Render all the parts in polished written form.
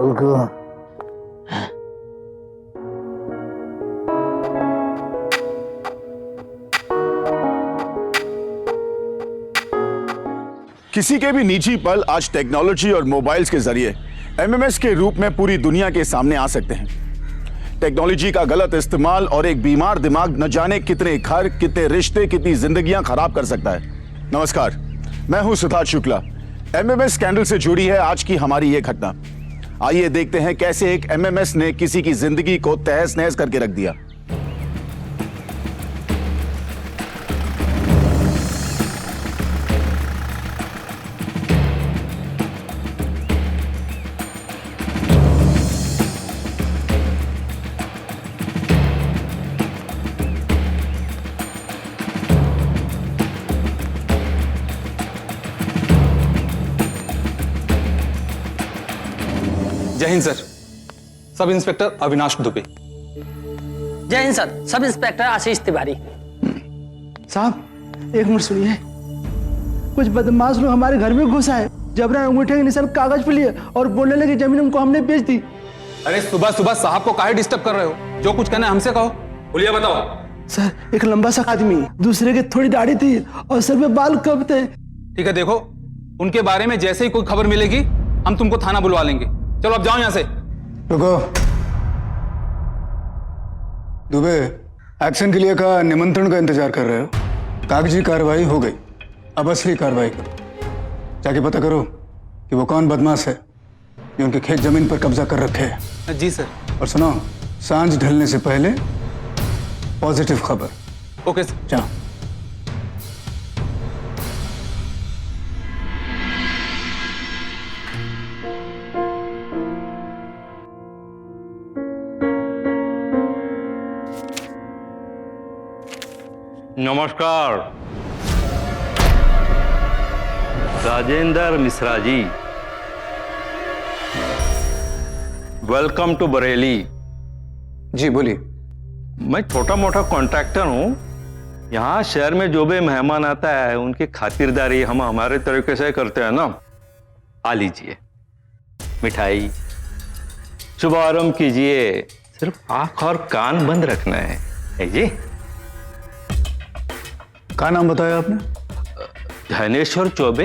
को किसी के भी निजी पल आज टेक्नोलॉजी और मोबाइल्स के जरिए एमएमएस के रूप में पूरी दुनिया के सामने आ सकते हैं। टेक्नोलॉजी का गलत इस्तेमाल और एक बीमार दिमाग न जाने कितने घर, कितने रिश्ते, कितनी जिंदगियां खराब कर सकता है। नमस्कार, मैं हूं सिद्धार्थ शुक्ला। एमएमएस स्कैंडल से जुड़ी है आज की हमारी ये घटना। आइए देखते हैं कैसे एक एमएमएस ने किसी की जिंदगी को तहस नहस करके रख दिया। जय Hind sir, sub inspector Avinash Dubey. जय हिंद सर, सब इंस्पेक्टर आशीष तिवारी। साहब एक मिनट सुनिए, कुछ बदमाश लोग हमारे घर में घुसा है, जबरन अंगूठे के निशान कागज पे लिए और बोलने लगे जमीन हमको हमने बेच दी। अरे सुबह सुबह साहब को काहे डिस्टर्ब कर रहे हो? जो कुछ कहना है हमसे कहो। बोलिए, बताओ। सर एक लंबा सा आदमी, दूसरे की थोड़ी दाढ़ी थी और सर पे बाल कब थे। ठीक है, देखो उनके बारे में जैसे ही कोई खबर मिलेगी हम तुमको थाना बुलवा लेंगे। चलो अब जाओ यहाँ से। रुको, दुबे एक्शन के लिए का निमंत्रण का इंतजार कर रहे हो? कागजी कार्रवाई हो गई, अब असली कार्रवाई करो। जाके पता करो कि वो कौन बदमाश है जो उनके खेत जमीन पर कब्जा कर रखे है। जी सर। और सुनो, सांझ ढलने से पहले पॉजिटिव खबर। Okay sir. जाओ। नमस्कार, राजेंद्र मिश्रा जी। Welcome to Bareilly. जी बोलिए। मैं छोटा मोटा कॉन्ट्रैक्टर हूं। यहाँ शहर में जो भी मेहमान आता है उनकी खातिरदारी हम हमारे तरीके से करते हैं ना। आ लीजिए मिठाई, शुभारंभ कीजिए। सिर्फ आंख और कान बंद रखना है जी। क्या नाम बताया आपने? धनेश्वर चौबे।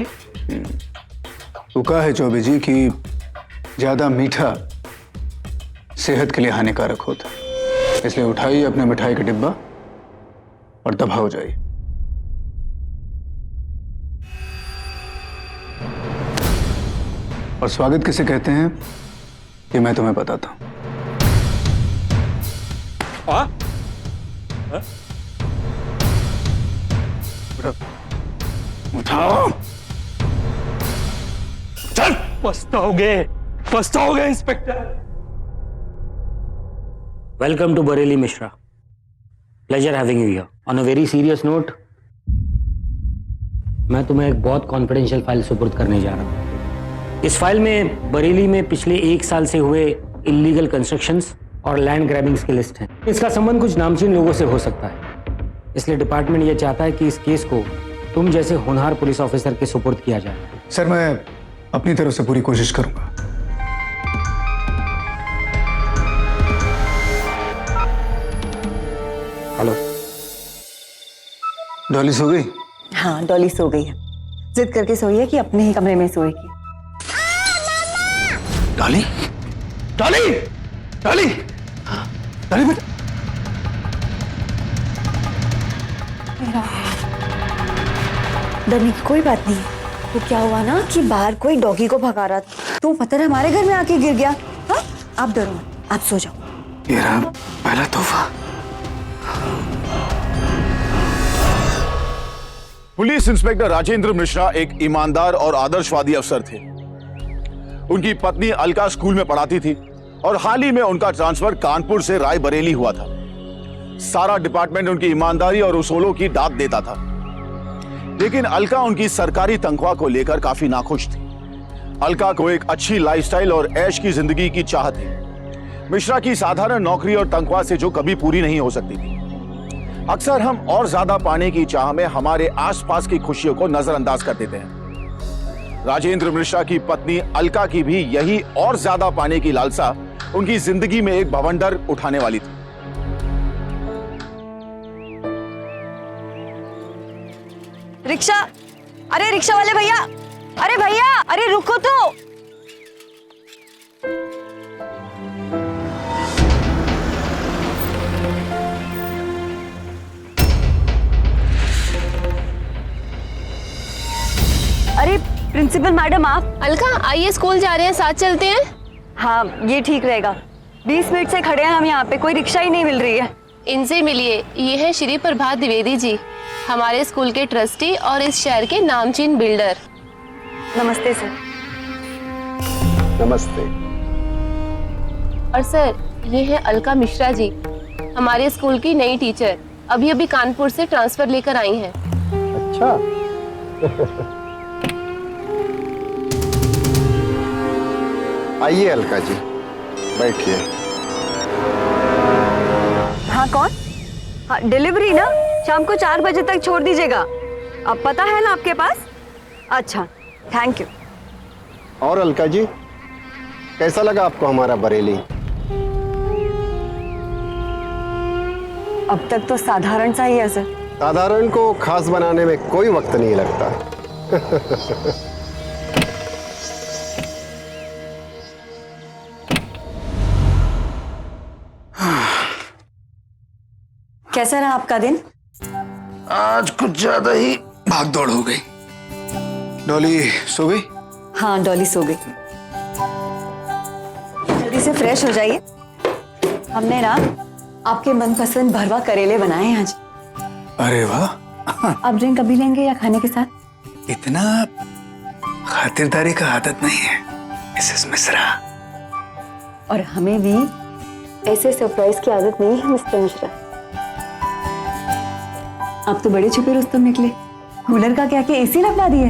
वो कहा है चौबे जी कि ज्यादा मीठा सेहत के लिए हानिकारक होता है, इसलिए उठाइए अपने मिठाई का डिब्बा और दबा हो जाइए। और स्वागत किसे कहते हैं ये मैं तुम्हें बताता हूं। उठाओ। चल, पछताओगे inspector. Welcome to Bareilly Mishra. Pleasure having you here. On a very serious note, मैं तुम्हें एक बहुत कॉन्फिडेंशियल फाइल सुपुर्द करने जा रहा हूं। इस फाइल में बरेली में पिछले 1 साल से हुए इल्लीगल कंस्ट्रक्शंस और लैंड ग्रैबिंग्स की लिस्ट है। इसका संबंध कुछ नामचीन लोगों से हो सकता है, इसलिए डिपार्टमेंट यह चाहता है कि इस केस को तुम जैसे होनहार पुलिस ऑफिसर के सुपुर्द किया जाए। सर मैं अपनी तरफ से पूरी कोशिश करूंगा। हेलो, डॉली सो गई? हाँ, डॉली सो गई है। जिद करके सोई है कि अपने ही कमरे में सोएगी। डॉली, डॉली, डॉली, डॉली बेटा। डरने की कोई बात नहीं है। तो क्या हुआ ना कि बाहर कोई डॉगी को भगा रहा था, तो पत्थर हमारे घर में आके गिर गया। हाँ, आप डरो मत, आप सो जाओ। ये रहा पहला तोहफा। पुलिस इंस्पेक्टर राजेंद्र मिश्रा एक ईमानदार और आदर्शवादी अफसर थे। उनकी पत्नी अलका स्कूल में पढ़ाती थी और हाल ही में उनका ट्रांसफर कानपुर से रायबरेली हुआ था। सारा डिपार्टमेंट उनकी ईमानदारी और उसूलों की दाद देता था, लेकिन अलका उनकी सरकारी तनख्वाह को लेकर काफी नाखुश थी। अलका को एक अच्छी लाइफस्टाइल और ऐश की जिंदगी की चाह थी। मिश्रा की साधारण नौकरी और तनख्वाह से जो कभी पूरी नहीं हो सकती थी। अक्सर हम और ज्यादा पाने की चाह में हमारे आसपास की खुशियों को नजरअंदाज कर देते हैं। राजेंद्र मिश्रा की पत्नी अलका की भी यही और ज्यादा पाने की लालसा उनकी जिंदगी में एक भवंडर उठाने वाली थी। रिक्शा, अरे रिक्शा वाले भैया, अरे भैया, अरे रुको तो। अरे प्रिंसिपल मैडम आप। अलका आइए, स्कूल जा रहे हैं, साथ चलते हैं। हाँ ये ठीक रहेगा। 20 मिनट से खड़े हैं हम यहाँ पे, कोई रिक्शा ही नहीं मिल रही है। इनसे मिलिए, ये है श्री प्रभात द्विवेदी जी, हमारे स्कूल के ट्रस्टी और इस शहर के नामचीन बिल्डर। नमस्ते सर। नमस्ते। और सर ये है अलका मिश्रा जी, हमारे स्कूल की नई टीचर, अभी अभी कानपुर से ट्रांसफर लेकर आई हैं। अच्छा। आइए अलका जी, बैठिए। हाँ कौन? हाँ डिलीवरी ना, शाम को 4 बजे तक छोड़ दीजिएगा। अब पता है ना आपके पास? अच्छा थैंक यू। और अलका जी, कैसा लगा आपको हमारा बरेली? अब तक तो साधारण सा ही है सर। साधारण को खास बनाने में कोई वक्त नहीं लगता। कैसा रहा आपका दिन? आज कुछ ज्यादा ही भाग दौड़ हो गई। डॉली सो गई? हाँ डॉली सो गई। जल्दी से फ्रेश हो जाइए। हमने ना आपके मनपसंद भरवा करेले बनाए हैं आज। अरे वाह। आप ड्रिंक कभी लेंगे या खाने के साथ? इतना खातिरदारी का आदत नहीं है मिसेस मिश्रा। और हमें भी ऐसे सरप्राइज की आदत नहीं है मिस्टर मिश्रा। आप तो बड़े छुपे रुस्तम निकले। कूलर का क्या क्या एसी लगवा दिए?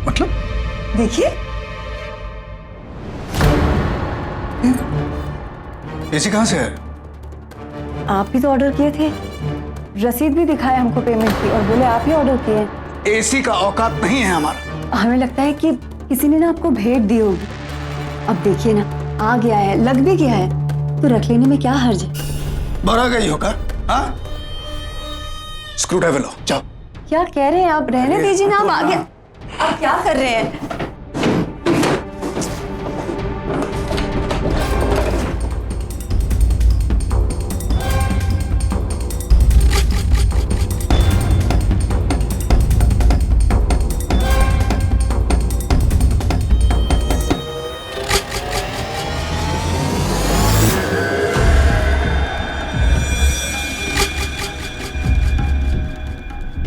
मतलब? देखिए एसी कहाँ से है? आप ही तो ऑर्डर किए थे, रसीद भी दिखाया हमको पेमेंट की और बोले आप ही ऑर्डर किए। एसी का औकात नहीं है हमारा। हमें लगता है कि किसी ने ना आपको भेंट दी होगी। अब देखिए ना, आ गया है, लग भी गया है, तो रख लेने में क्या हर्ज है? भरा गई होगा। हाँ, स्क्रू ड्राइवर लो, जाओ। क्या कह रहे हैं आप? रहने दीजिए ना, आप आ गया। आप क्या कर रहे हैं?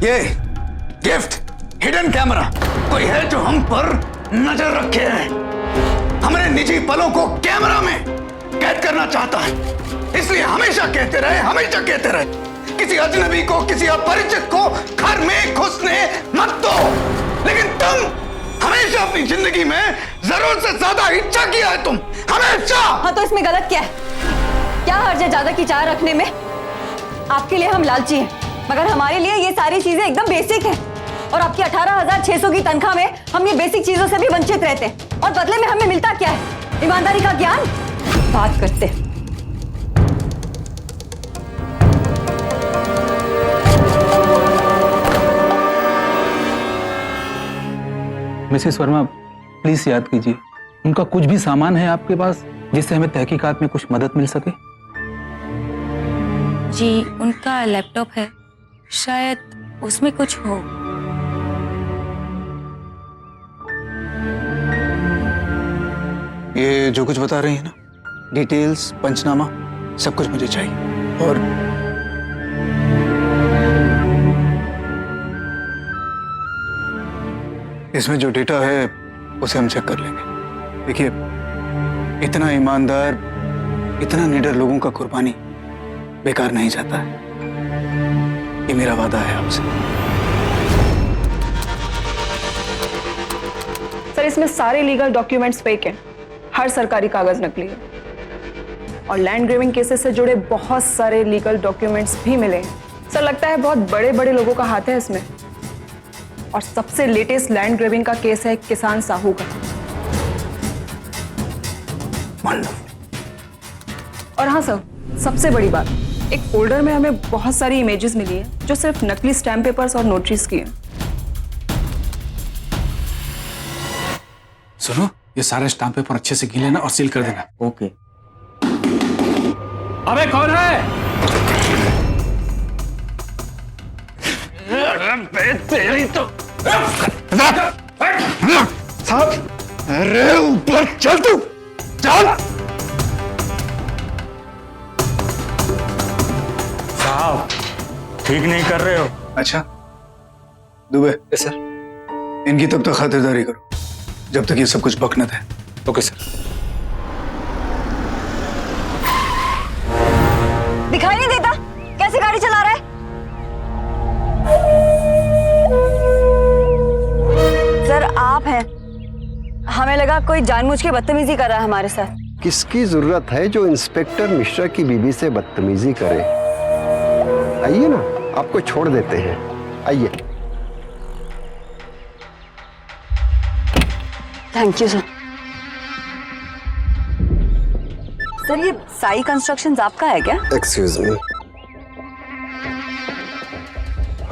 ये गिफ्ट हिडन कैमरा कोई है जो हम पर नजर रखे है, हमारे निजी पलों को कैमरा में कैद करना चाहता है। इसलिए हमेशा कहते रहे किसी अजनबी को, किसी अपरिचित को घर में घुसने मत दो। लेकिन तुम हमेशा अपनी जिंदगी में जरूरत से ज्यादा इच्छा किया है, तुम हमेशा। हाँ तो इसमें गलत क्या है? क्या हर्ज है ज्यादा की चाह रखने में? आपके लिए हम लालची हैं, मगर हमारे लिए ये सारी चीजें एकदम बेसिक हैं। और आपकी 18,600 की तनख्वाह में हम ये बेसिक चीजों से भी वंचित रहते हैं, और बदले में हमें मिलता क्या है? ईमानदारी का ज्ञान। बात करते हैं। मिसेस वर्मा प्लीज याद कीजिए, उनका कुछ भी सामान है आपके पास जिससे हमें तहकीकात में कुछ मदद मिल सके? जी उनका लैपटॉप है, शायद उसमें कुछ हो। ये जो कुछ बता रही है ना, डिटेल्स, पंचनामा, सब कुछ मुझे चाहिए। और इसमें जो डेटा है उसे हम चेक कर लेंगे। देखिए, इतना ईमानदार, इतना निडर लोगों का कुर्बानी बेकार नहीं जाता है। ये मेरा वादा है आपसे। सर इसमें सारे लीगल डॉक्यूमेंट्स फेक हैं, हर सरकारी कागज नकली है, और लैंड ग्रेविंग केसेस से जुड़े बहुत सारे लीगल डॉक्यूमेंट्स भी मिले हैं। सर लगता है बहुत बड़े बड़े लोगों का हाथ है इसमें। और सबसे लेटेस्ट लैंड ग्रेबिंग का केस है किसान साहू का। मान लो। और हाँ सर, सबसे बड़ी बात, एक फोल्डर में हमें बहुत सारी इमेजेस मिली हैं जो सिर्फ नकली स्टैम्प पेपर्स और नोटरीज की हैं। सुनो, ये सारे स्टाम्प पेपर अच्छे से गिन लेना और सील कर देना। ओके। अबे कौन है? तेरी तो साहब, अरे ऊपर चल तू, चल। साहब ठीक नहीं कर रहे हो। अच्छा दुबे, सर। इनकी तब तक खातिरदारी करो जब तक ये सब कुछ बकनत है। Okay sir. दिखाई नहीं देता कैसे गाड़ी चला रहा है? सर आप हैं, हमें लगा कोई जानबूझ के बदतमीजी कर रहा है हमारे साथ। किसकी जरूरत है जो इंस्पेक्टर मिश्रा की बीवी से बदतमीजी करे? आइए ना, आपको छोड़ देते हैं, आइए। Thank you sir. सर ये साई कंस्ट्रक्शंस आपका है क्या? Excuse me.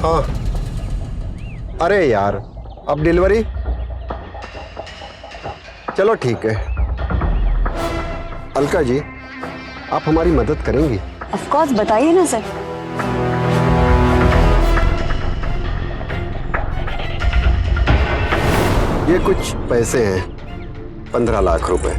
हाँ, अरे यार, अब डिलीवरी? चलो ठीक है। अलका जी, आप हमारी मदद करेंगी? ऑफ कोर्स, बताइए ना सर। ये कुछ पैसे हैं, 15 लाख रुपए।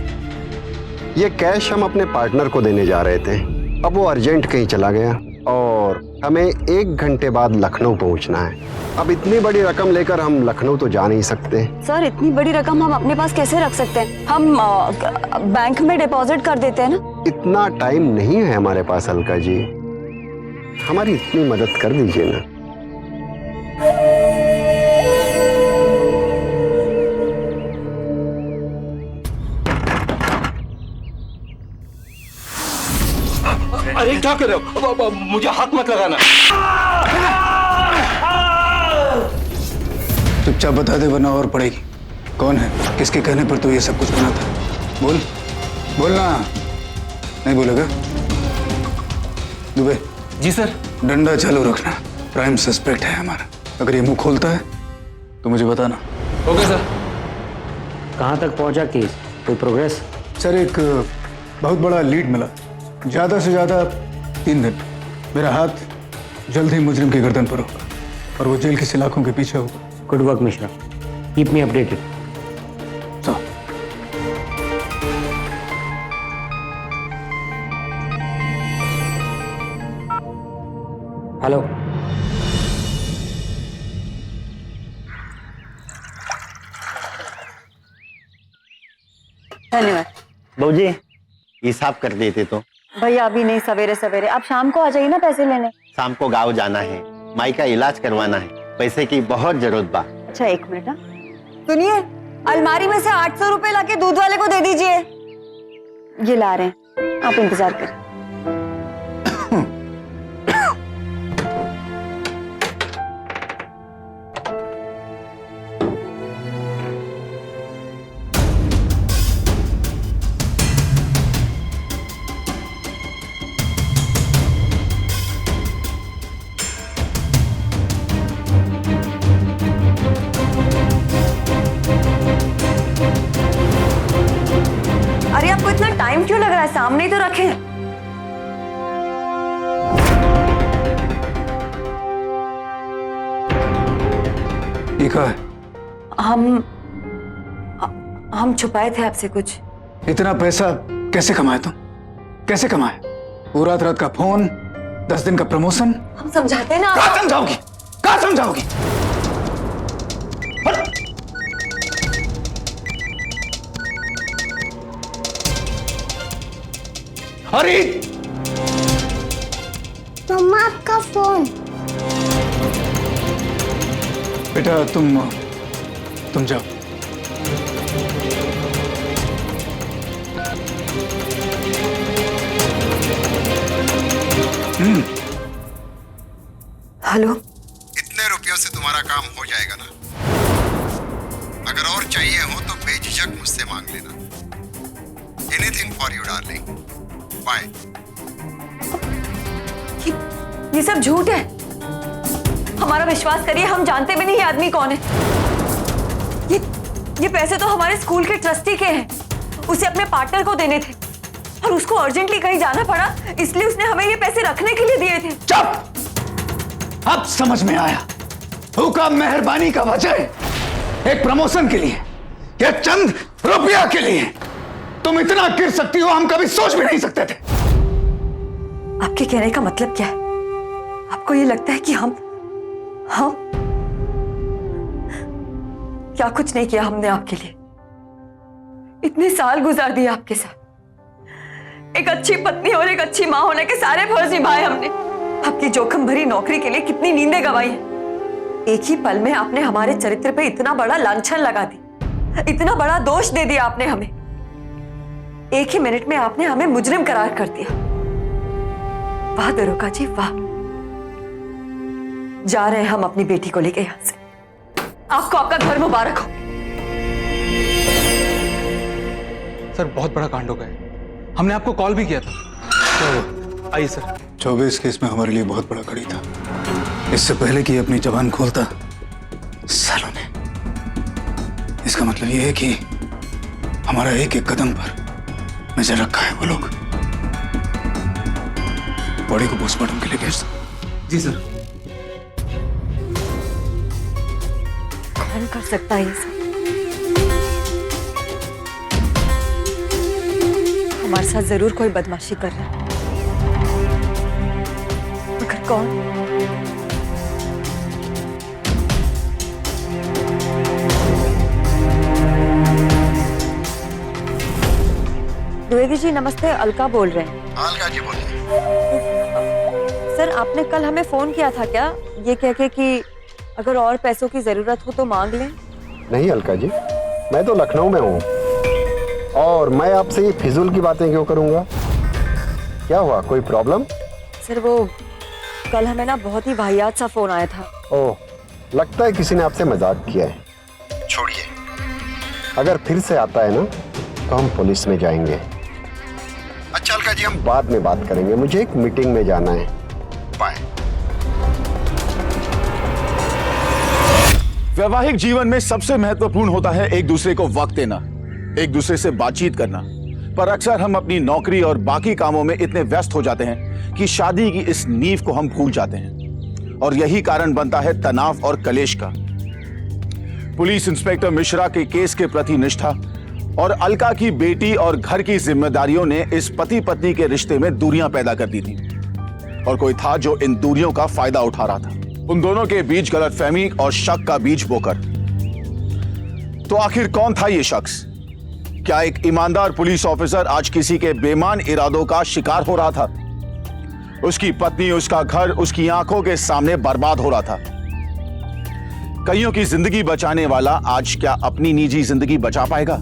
ये कैश हम अपने पार्टनर को देने जा रहे थे। अब वो अर्जेंट कहीं चला गया और हमें 1 घंटे बाद लखनऊ पहुंचना है। अब इतनी बड़ी रकम लेकर हम लखनऊ तो जा नहीं सकते। सर इतनी बड़ी रकम हम अपने पास कैसे रख सकते हैं? हम बैंक में डिपॉजिट कर देते हैं ना। इतना टाइम नहीं है हमारे पास अलका जी, हमारी इतनी मदद कर दीजिए ना। अरे क्या कर रहे हो? मुझे हाथ मत लगाना। चुपचाप बता दे वरना और पड़ेगी। कौन है, किसके कहने पर तू ये सब कुछ बना था? बोल, बोलना। नहीं बोलेगा? दुबे। जी सर। डंडा चालू रखना, प्राइम सस्पेक्ट है हमारा। अगर ये मुंह खोलता है तो मुझे बताना। Okay sir. कहाँ तक पहुंचा केस? कोई प्रोग्रेस? सर एक बहुत बड़ा लीड मिला, ज्यादा से ज्यादा 3 दिन। मेरा हाथ जल्द ही मुजरिम की गर्दन पर होगा और वो जेल की सलाखों के पीछे होगा। Good work Mishra, keep me updated. Hello. धन्यवाद। बहू जी, हिसाब कर देते तो। भैया अभी नहीं, सवेरे सवेरे। आप शाम को आ जाइए ना पैसे लेने। शाम को गांव जाना है, माई का इलाज करवाना है, पैसे की बहुत जरूरत बा। अच्छा 1 मिनट। सुनिए, अलमारी में से 800 रुपए लाके दूध वाले को दे दीजिए। ये ला रहे हैं, आप इंतजार करें। अरे आपको इतना टाइम क्यों लग रहा है? सामने ही तो रखें। ये कहा है? हम छुपाए थे आपसे कुछ। इतना पैसा कैसे कमाए तुम? कैसे कमाए? पूरा रात का फोन, 10 दिन का प्रमोशन। हम समझाते हैं ना। कहाँ समझाओगी? कहाँ समझाओगी? अरे मम्मा आपका फोन। बेटा तुम जाओ। हेलो। इतने रुपयों से तुम्हारा काम हो जाएगा ना? कार लेंगे। बाय। ये सब झूठ है। हमारा विश्वास करिए, हम जानते भी नहीं ये आदमी कौन है। ये पैसे तो हमारे स्कूल के ट्रस्टी के हैं। उसे अपने पार्टनर को देने थे और उसको अर्जेंटली कहीं जाना पड़ा, इसलिए उसने हमें ये पैसे रखने के लिए दिए थे। चुप! अब समझ में आया। हुक्म मेहरबानी का वजह एक प्रमोशन के लिए या चंद रुपया के लिए तुम इतना गिर सकती हो, हम कभी सोच भी नहीं सकते थे। आपके कहने का मतलब क्या है? आपको ये लगता है कि हम क्या कुछ नहीं किया हमने आपके लिए? इतने साल गुजार दिए आपके साथ। एक अच्छी पत्नी और एक अच्छी मां होने के सारे फर्ज निभाए हमने। आपकी जोखिम भरी नौकरी के लिए कितनी नींदें गंवाई हैं। एक ही पल में आपने हमारे चरित्र पे इतना बड़ा लांछन लगा दी, इतना बड़ा दोष दे दिया आपने हमें। एक ही मिनट में आपने हमें मुजरिम करार कर दिया। वाह दरोगा जी वाह। जा रहे हैं हम अपनी बेटी को लेके यहां से। आपको आपका घर मुबारक हो। सर बहुत बड़ा कांड हो गया। हमने आपको कॉल भी किया था। आइए सर। 24 केस में हमारे लिए बहुत बड़ा घड़ी था। इससे पहले कि अपनी जबान खोलता सालों ने, इसका मतलब यह है कि हमारा एक एक कदम पर नजर रखा है वो लोग। बॉडी को पोस्टमार्टम के लिए भेज दो। जी सर। कौन कर सकता है ये सब? हमारे साथ जरूर कोई बदमाशी कर रहा है, मगर कौन? द्विवेदी जी नमस्ते, अलका बोल रहे हैं। अलका जी बोलिए। सर आपने कल हमें फोन किया था क्या, ये कह के कि अगर और पैसों की जरूरत हो तो मांग लें? नहीं अलका जी, मैं तो लखनऊ में हूँ और मैं आपसे ये फिजूल की बातें क्यों करूँगा? क्या हुआ, कोई प्रॉब्लम? सर वो कल हमें ना बहुत ही वाहियात सा फोन आया था। ओह, लगता है किसी ने आपसे मजाक किया है। छोड़िए, अगर फिर से आता है ना तो हम पुलिस में जाएंगे। अच्छा अलका जी, हम बाद में बात करेंगे, मुझे एक मीटिंग में जाना है। बाय। वैवाहिक जीवन में सबसे महत्वपूर्ण होता है एक दूसरे को वक्त देना, एक दूसरे से बातचीत करना। पर अक्सर हम अपनी नौकरी और बाकी कामों में इतने व्यस्त हो जाते हैं कि शादी की इस नींव को हम भूल जाते हैं और यही कारण बनता है तनाव और कलेश का। पुलिस इंस्पेक्टर मिश्रा के केस के प्रति निष्ठा और अलका की बेटी और घर की जिम्मेदारियों ने इस पति पत्नी के रिश्ते में दूरियां पैदा कर दी थी और कोई था जो इन दूरियों का फायदा उठा रहा था, उन दोनों के बीच गलतफहमी और शक का बीज बोकर। तो आखिर कौन था ये शख्स? क्या एक ईमानदार पुलिस ऑफिसर आज किसी के बेईमान इरादों का शिकार हो रहा था? उसकी पत्नी, उसका घर उसकी आंखों के सामने बर्बाद हो रहा था। कईयों की जिंदगी बचाने वाला आज क्या अपनी निजी जिंदगी बचा पाएगा?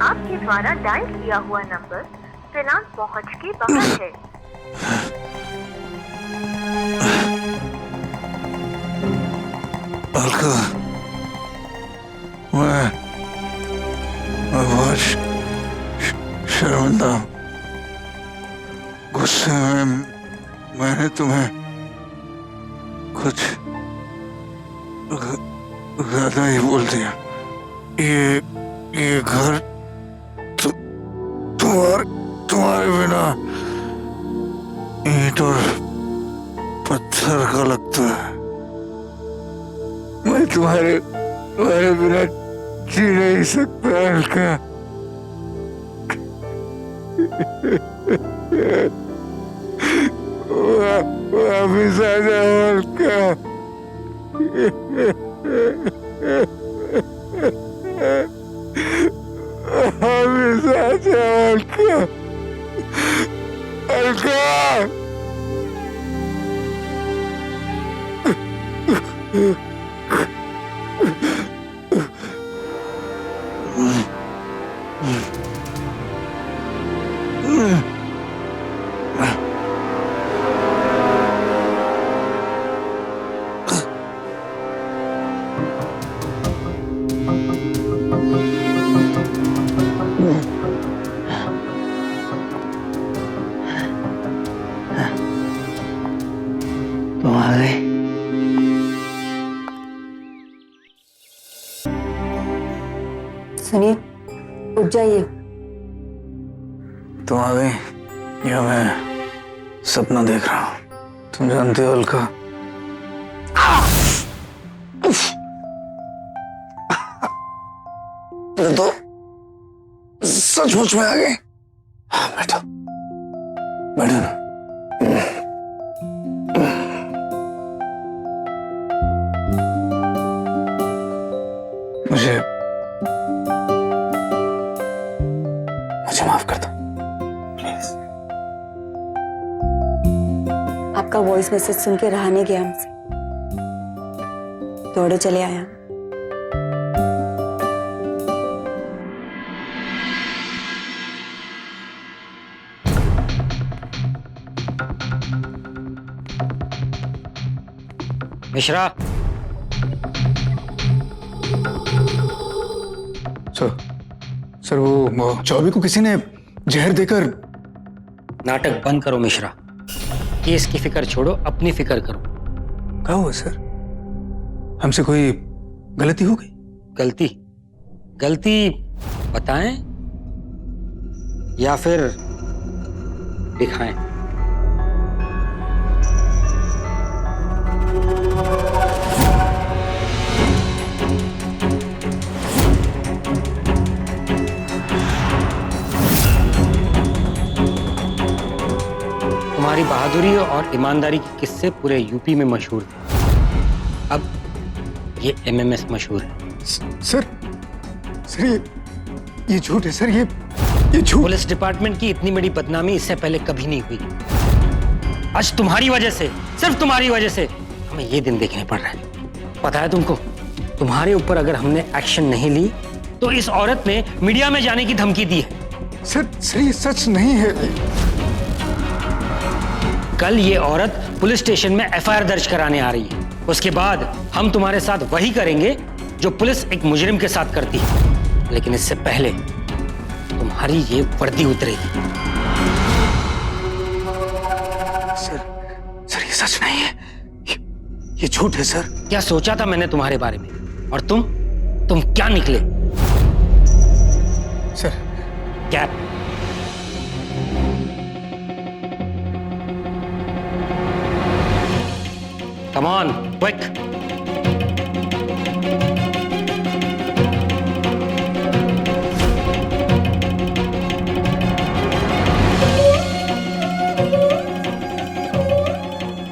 आपके द्वारा डायल किया हुआ नंबर फिलहाल पहुंच के बाहर है। अलका, मैं बहुत शर्मिंदा हूं। गुस्से में मैंने तुम्हें कुछ ज्यादा ही बोल दिया। ये घर तुम्हारे बिना ईंट और पत्थर का लगता है। मैं तुम्हारे बिना जी नहीं सकता अलका। वापिस आ जाओ अलका। सुनिए, उठ जाइए। तुम आ गई या मैं सपना देख रहा हूँ? तुम जानते हो अलका, तो सचमुच में आ गए। बैठो बैठो ना। मुझे माफ कर दो प्लीज। आपका वॉइस मैसेज सुन के रहा नहीं गया हमसे, दौड़े चले आया। मिश्रा, सर वो चौबे को किसी ने जहर देकर। नाटक बंद करो मिश्रा। केस की फिक्र छोड़ो, अपनी फिक्र करो। क्या हुआ सर? हमसे कोई गलती हो गई? गलती बताएं या फिर दिखाएं? तुम्हारी बहादुरी और ईमानदारी के किस्से पूरे यूपी में मशहूर थे। अब ये एमएमएस मशहूर है। सर ये झूठ है सर, ये झूठ। पुलिस डिपार्टमेंट की इतनी बड़ी बदनामी इससे पहले कभी नहीं हुई। आज तुम्हारी वजह से, सिर्फ तुम्हारी वजह से हमें ये दिन देखने पड़ रहा है। पता है तुमको, तुम्हारे ऊपर अगर हमने एक्शन नहीं ली तो इस औरत ने मीडिया में जाने की धमकी दी है। सर ये सच नहीं है। कल ये औरत पुलिस स्टेशन में एफआईआर दर्ज कराने आ रही है। उसके बाद हम तुम्हारे साथ वही करेंगे जो पुलिस एक मुजरिम के साथ करती है, लेकिन इससे पहले तुम्हारी ये वर्दी उतरेगी। सर ये सच नहीं है, ये झूठ है सर। क्या सोचा था मैंने तुम्हारे बारे में, और तुम क्या निकले? Sir cap. Come on, quick!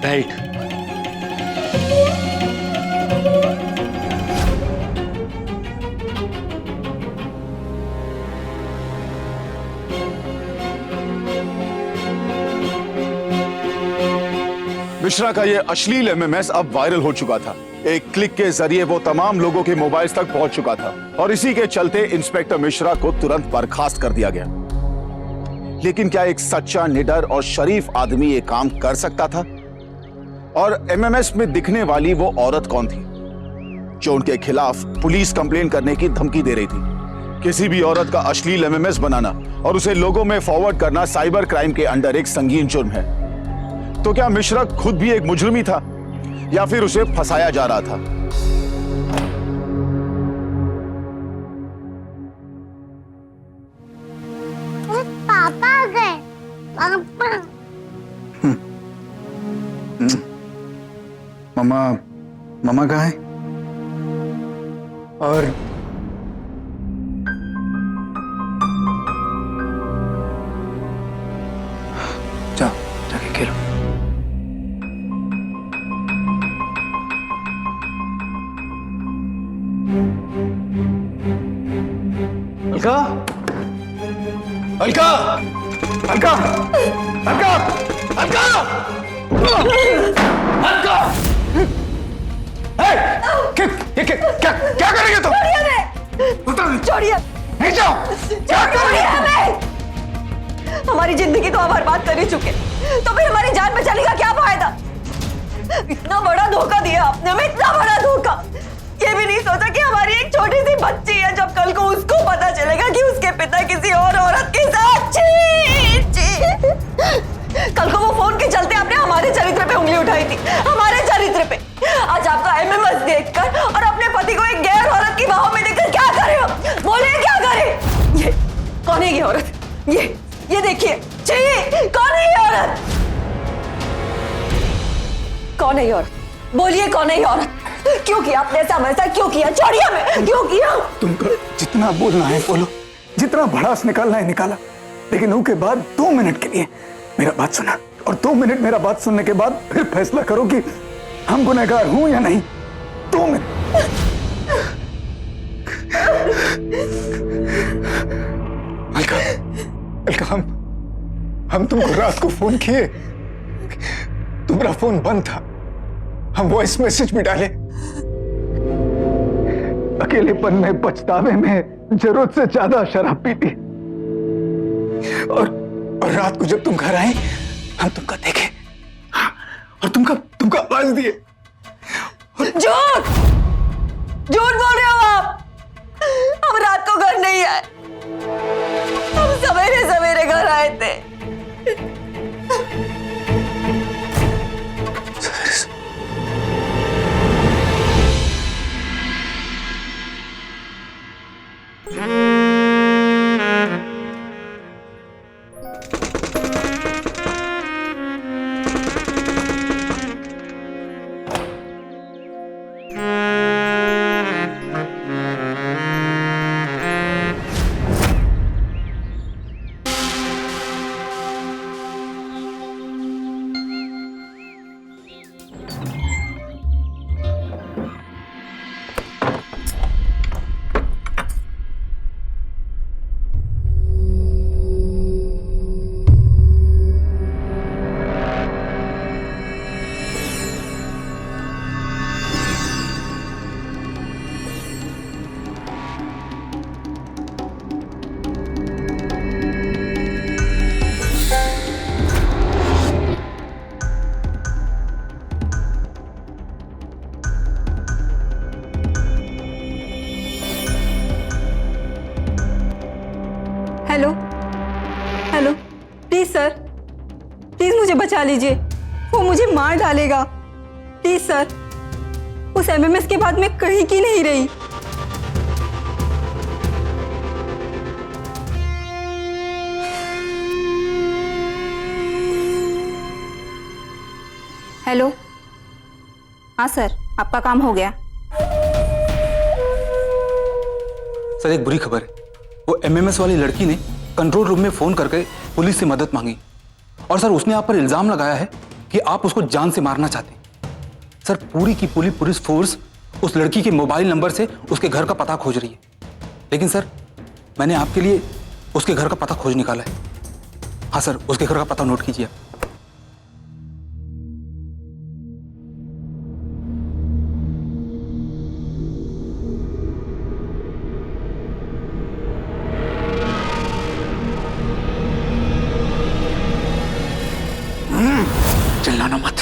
Belt. Mishra का ये अश्लील एमएमएस अब वायरल हो चुका था। एक क्लिक के जरिए वो तमाम लोगों के मोबाइल तक पहुंच चुका था और इसी के चलते इंस्पेक्टर मिश्रा को तुरंत बर्खास्त कर दिया गया। लेकिन क्या एक सच्चा, निडर और शरीफ आदमी ये काम कर सकता था? और एमएमएस में दिखने वाली वो औरत कौन थी जो उनके खिलाफ पुलिस कंप्लेन करने की धमकी दे रही थी? किसी भी औरत का अश्लील एमएमएस बनाना और उसे लोगों में फॉरवर्ड करना साइबर क्राइम के अंडर एक संगीन जुर्म है। तो क्या मिश्रा खुद भी एक मुजरिम था या फिर उसे फंसाया जा रहा था? पापा आ गए। पापा। मम्मा कहाँ है? और जाओ जाके खेलो। अलका, अलका, अलका, अलका, अलका, अलका! क्या करेंगे तुम? छोड़िए! नहीं जाओ! क्या करेंगे? हमारी जिंदगी तो आप बर्बाद कर ही चुके, तो फिर हमारी जान बचाने का क्या फायदा? इतना बड़ा धोखा दिया आपने हमें, इतना बड़ा धोखा। ये भी नहीं सोचा कि हमारी एक छोटी सी बच्ची है, जब कल को उसको पता चलेगा कि उसके पिता किसी और औरत के साथ। कल को वो फोन के चलते आपने हमारे चरित्र पे उंगली उठाई थी, हमारे चरित्र पे। आज आपका एमएमएस देखकर और अपने पति को एक गैर औरत की बाहों में देखकर क्या कर रहे हो? बोलिए क्या कौन है ये औरत? बोलिए कौन है ये औरत? क्यों किया आपने ऐसा? वैसा क्यों किया? छोड़िए हमें, क्यों किया? तुमको जितना बोलना है बोलो, जितना भड़ास निकालना है निकाला, लेकिन उसके बाद 2 मिनट के लिए मेरा बात सुना, और 2 मिनट मेरा बात सुनने के बाद फिर फैसला करो कि हम गुनहगार हूं या नहीं। 2 मिनट। अलका, अलका, हम तुमको रात को फोन किए, तुम्हारा फोन बंद था, हम वॉइस मैसेज भी डाले। अकेलेपन में, पछतावे में जरूरत से ज्यादा शराब पीती, और रात को जब तुम घर आए हम तुमको देखे, हाँ, और तुमको आवाज दिए। झूठ झूठ बोल रहे हो आप। हम रात को घर नहीं आए, हम सवेरे सवेरे घर आए थे। Hello hello, please sir, please मुझे बचा लीजिए, वो मुझे मार डालेगा। प्लीज सर, उस एमएमएस के बाद मैं कहीं की नहीं रही। हेलो, हाँ सर, आपका काम हो गया। सर एक बुरी खबर है, वो एमएमएस वाली लड़की ने कंट्रोल रूम में फोन करके पुलिस से मदद मांगी, और सर उसने आप पर इल्जाम लगाया है कि आप उसको जान से मारना चाहते हैं। सर पूरी की पूरी पुलिस फोर्स उस लड़की के मोबाइल नंबर से उसके घर का पता खोज रही है, लेकिन सर मैंने आपके लिए उसके घर का पता खोज निकाला है। हाँ सर, उसके घर का पता नोट कीजिए आप। चिल्लाना मत।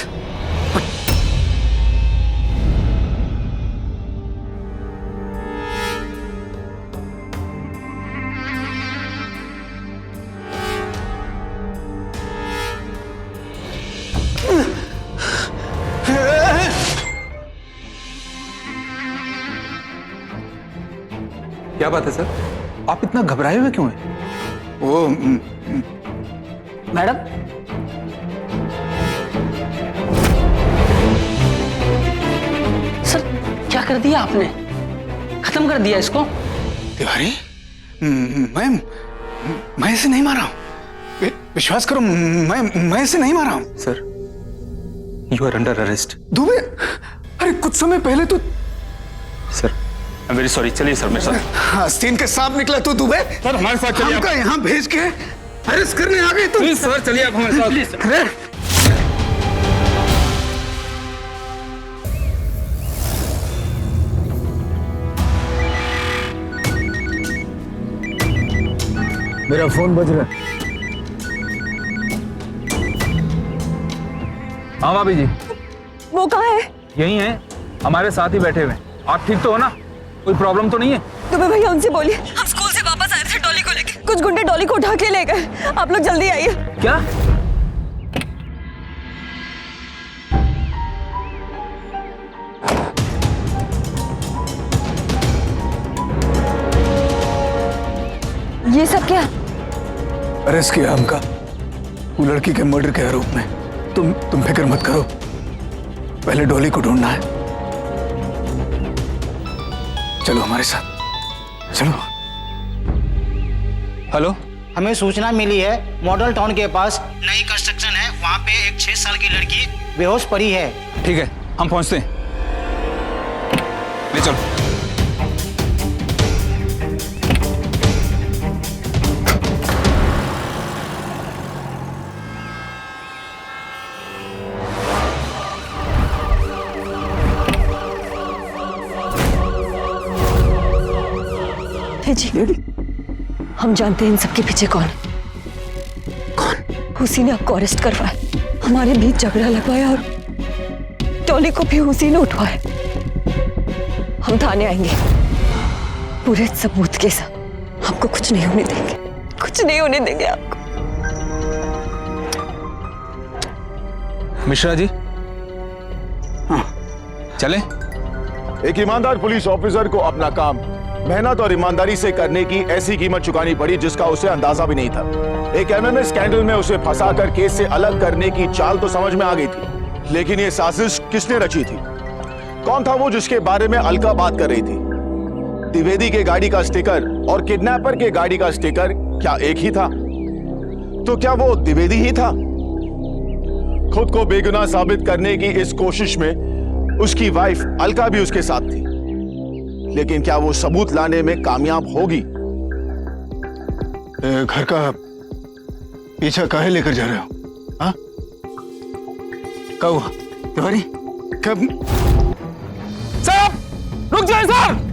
क्या बात है सर, आप इतना घबराए हुए क्यों हैं? वो मैडम, सर क्या कर दिया आपने? खत्म कर दिया इसको? तिवारी, मैं इसे नहीं मारा हूं, विश्वास करो, मैं इसे नहीं मारा हूं। Sir you are under arrest. Dubey, अरे कुछ समय पहले तो। Sir I am very sorry, चलिए सर मेरे साथ। आस्तीन के सांप निकला तू दुबे, सर हमारे साथ चलिए। हमका यहाँ भेज के अरेस्ट करने आ गए तुम। प्लीज सर चलिए आप हमारे साथ। Please sir. मेरा फोन बज रहा है। हाँ भाभी जी, वो कहाँ है? यही है, हमारे साथ ही बैठे हुए। आप ठीक तो हो ना? कोई प्रॉब्लम तो नहीं है? दुबे भैया उनसे बोलिए, हम स्कूल से वापस आए थे डॉली को लेके, कुछ गुंडे डॉली को उठा के ले गए, आप लोग जल्दी आइए। क्या? ये सब क्या? अरेस्ट किया हमका वो लड़की के मर्डर के आरोप में। तुम फिक्र मत करो, पहले डॉली को ढूंढना है। चलो हमारे साथ, चलो। हेलो, हमें सूचना मिली है मॉडल टाउन के पास नई कंस्ट्रक्शन है, वहाँ पे एक 6 साल की लड़की बेहोश पड़ी है। ठीक है, हम पहुंचते हैं। ले चलो। जी, हम जानते हैं इन सबके पीछे कौन है। कौन? उसी ने आपको अरेस्ट करवाया, हमारे बीच झगड़ा लगवाया और टॉली को भी उसी ने उठवाया। हम थाने आएंगे पूरे सबूत के साथ। आपको कुछ नहीं होने देंगे, कुछ नहीं होने देंगे आपको। मिश्रा जी, हाँ, चले। एक ईमानदार पुलिस ऑफिसर को अपना काम मेहनत और ईमानदारी से करने की ऐसी कीमत चुकानी पड़ी जिसका उसे अंदाजा भी नहीं था। एक एमएमएस स्कैंडल में उसे फंसाकर केस से अलग करने की चाल तो समझ में आ गई थी, लेकिन ये साजिश किसने रची थी? कौन था वो जिसके बारे में अलका बात कर रही थी? द्विवेदी के गाड़ी का स्टिकर और किडनैपर के गाड़ी का स्टिकर क्या एक ही था? तो क्या वो द्विवेदी ही था? खुद को बेगुनाह साबित करने की इस कोशिश में उसकी वाइफ अलका भी उसके साथ थी, लेकिन क्या वो सबूत लाने में कामयाब होगी? घर का पीछा काहे लेकर जा रहे हो? हाँ, क्या हुआ तिवारी? कब? साहब, रुक जाए साहब।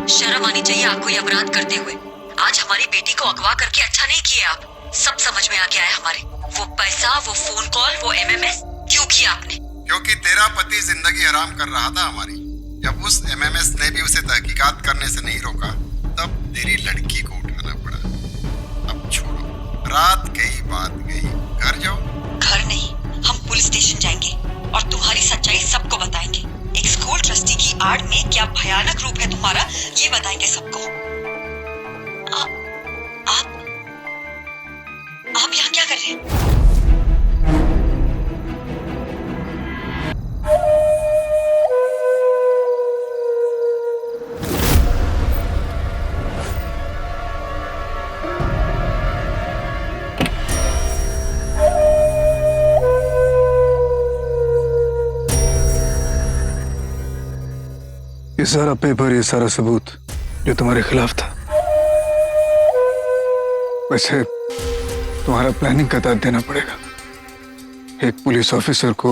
शर्म आनी चाहिए आपको ये अपराध करते हुए। आज हमारी बेटी को अगवा करके अच्छा नहीं किया आप। सब समझ में आ गया है हमारे। वो पैसा, वो फोन कॉल, वो एमएमएस क्यों किया आपने? क्योंकि तेरा पति जिंदगी हराम कर रहा था हमारी। जब उस एमएमएस ने भी उसे तहकीकात करने से नहीं रोका, तब तेरी लड़की को उठाना पड़ा। अब छोड़ो, रात गई बात गई, घर जाओ। घर नहीं, हम पुलिस स्टेशन जाएंगे और तुम्हारी सच्चाई सबको बताएंगे। एक स्कूल ट्रस्टी की आड़ में क्या भयानक रूप है तुम्हारा, ये बताएंगे सबको। आप यहाँ क्या कर रहे हैं? ये सारा पेपर, ये सारा सबूत जो तुम्हारे खिलाफ था, वैसे तुम्हारा प्लानिंग का दाद देना पड़ेगा। एक पुलिस ऑफिसर को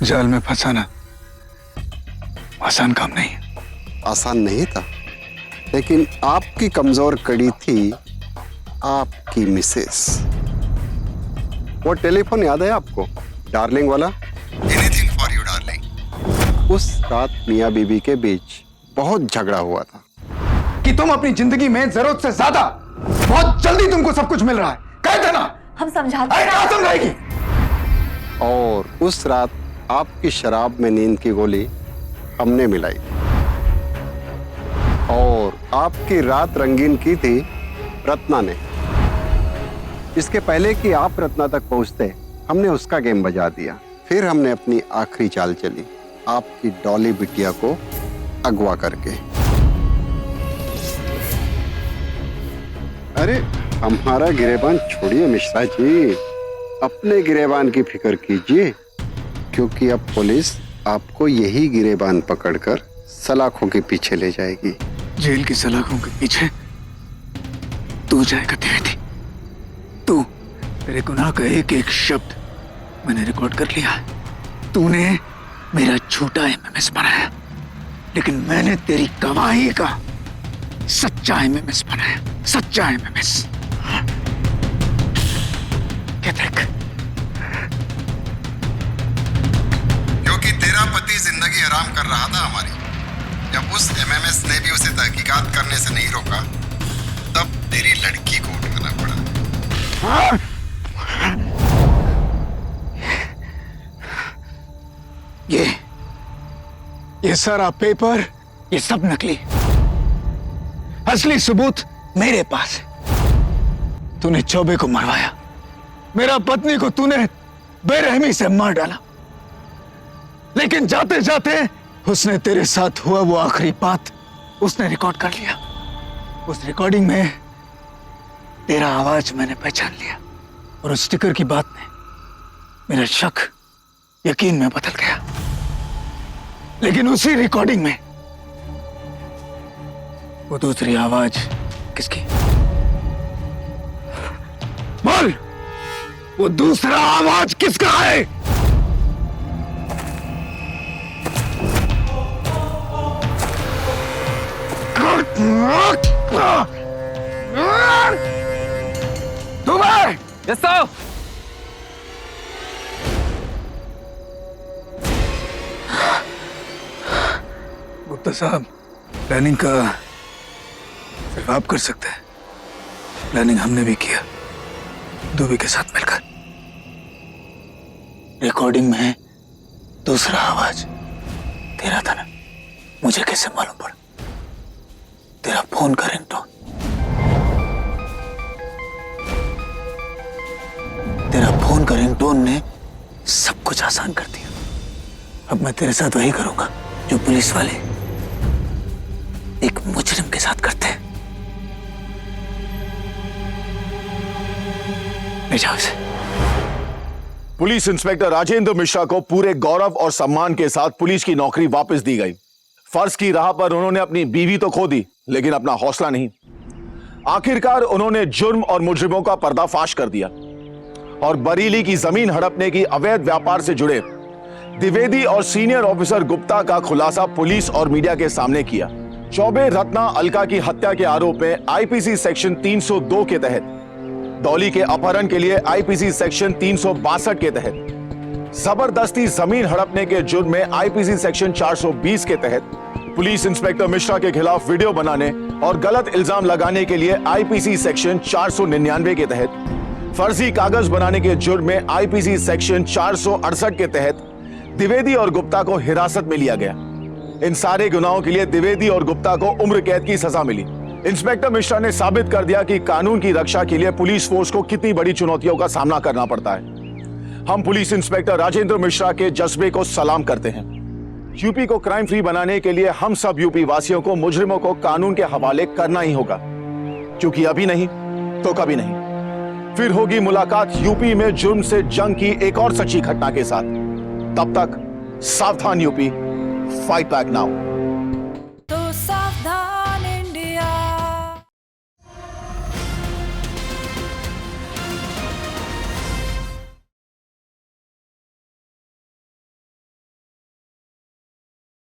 जाल में फंसाना आसान काम नहीं है। आसान नहीं था, लेकिन आपकी कमजोर कड़ी थी आपकी मिसेस। वो टेलीफोन याद है आपको, डार्लिंग वाला? Anything for you darling. उस रात मियां बीबी के बीच बहुत झगड़ा हुआ था कि तुम अपनी जिंदगी में जरूरत से ज्यादा बहुत जल्दी तुमको सब कुछ मिल रहा है। कहते ना, हम समझाते हैं। क्या समझाएगी? और उस रात आपकी शराब में नींद की गोली हमने मिलाई और आपकी रात रंगीन की थी रत्ना ने। इसके पहले कि आप रत्ना तक पहुंचते, हमने उसका गेम बजा दिया। फिर हमने अपनी आखिरी चाल चली, आपकी डॉली बिटिया को अगवा करके। अरे हमारा गिरेबान छोड़िए मिश्रा जी, अपने गिरेबान की फिक्र कीजिए, क्योंकि अब पुलिस आपको यही गिरेबान पकड़कर सलाखों के पीछे ले जाएगी। जेल की सलाखों के पीछे तू जाएगा द्विवेदी, तू। तेरे गुनाह का एक एक शब्द मैंने रिकॉर्ड कर लिया है। तूने मेरा झूठा एमएमएस बनाया, लेकिन मैंने तेरी गवाही का सच्चा एमएमएस बनाया, सच्चा एमएमएस। क्या देख, क्योंकि तेरा पति जिंदगी हराम कर रहा था हमारी। जब उस एमएमएस ने भी उसे तहकीकात करने से नहीं रोका, तब तेरी लड़की को उठाना पड़ा। ये सारा पेपर, ये सब नकली। असली सबूत मेरे पास है। तूने चौबे को मरवाया, मेरा पत्नी को तूने बेरहमी से मार डाला, लेकिन जाते जाते उसने तेरे साथ हुआ वो आखिरी बात उसने रिकॉर्ड कर लिया। उस रिकॉर्डिंग में तेरा आवाज मैंने पहचान लिया और उस स्टिकर की बात ने मेरा शक यकीन में बदल गया। लेकिन उसी रिकॉर्डिंग में वो दूसरी आवाज किसकी? बोल, वो दूसरा आवाज किसका है? तुम्हें यस सर। गुप्ता साहब, प्लानिंग का सिर्फ आप कर सकते हैं। प्लानिंग हमने भी किया, दुबे के साथ मिलकर। रिकॉर्डिंग में दूसरा आवाज तेरा था ना? मुझे कैसे मालूम पड़ा? तेरा फोन का रिंगटोन, तेरा फोन का रिंगटोन ने सब कुछ आसान कर दिया। अब मैं तेरे साथ वही करूंगा जो पुलिस वाले एक मुजरिम के साथ करते हैं। ले जाओ इसे। पुलिस इंस्पेक्टर राजेंद्र मिश्रा को पूरे गौरव और सम्मान के साथ पुलिस की नौकरी वापस दी गई। फर्ज की राह पर उन्होंने अपनी बीवी तो खो दी, लेकिन अपना हौसला नहीं। आखिरकार उन्होंने जुर्म और मुजरिमों का पर्दाफाश कर दिया और बरेली की जमीन हड़पने की अवैध व्यापार से जुड़े द्विवेदी और सीनियर ऑफिसर गुप्ता का खुलासा पुलिस और मीडिया के सामने किया। चौबे रत्ना अलका की हत्या के आरोप में आईपीसी सेक्शन 302 के तहत, डॉली के अपहरण के लिए आईपीसी सेक्शन 362 के तहत, जबरदस्ती जमीन हड़पने के जुर्म में आईपीसी सेक्शन 420 के तहत, पुलिस इंस्पेक्टर मिश्रा के खिलाफ वीडियो बनाने और गलत इल्जाम लगाने के लिए आईपीसी सेक्शन 499 के तहत, फर्जी कागज बनाने के जुर्म में आईपीसी सेक्शन 468 के तहत द्विवेदी और गुप्ता को हिरासत में लिया गया। इन सारे गुनाहों के लिए द्विवेदी और गुप्ता को उम्र कैद की सजा मिली। इंस्पेक्टर मिश्रा ने साबित कर दिया कि कानून की रक्षा के लिए पुलिस फोर्स को कितनी बड़ी चुनौतियों का सामना करना पड़ता है। हम पुलिस इंस्पेक्टर राजेंद्र मिश्रा के जज्बे को सलाम करते हैं। यूपी को क्राइम फ्री बनाने के लिए हम सब यूपी वासियों को मुजरिमों को कानून के हवाले करना ही होगा, क्योंकि अभी नहीं तो कभी नहीं। फिर होगी मुलाकात यूपी में जुर्म से जंग की एक और सच्ची घटना के साथ। तब तक सावधान यूपी, फाइट बैक नाउ।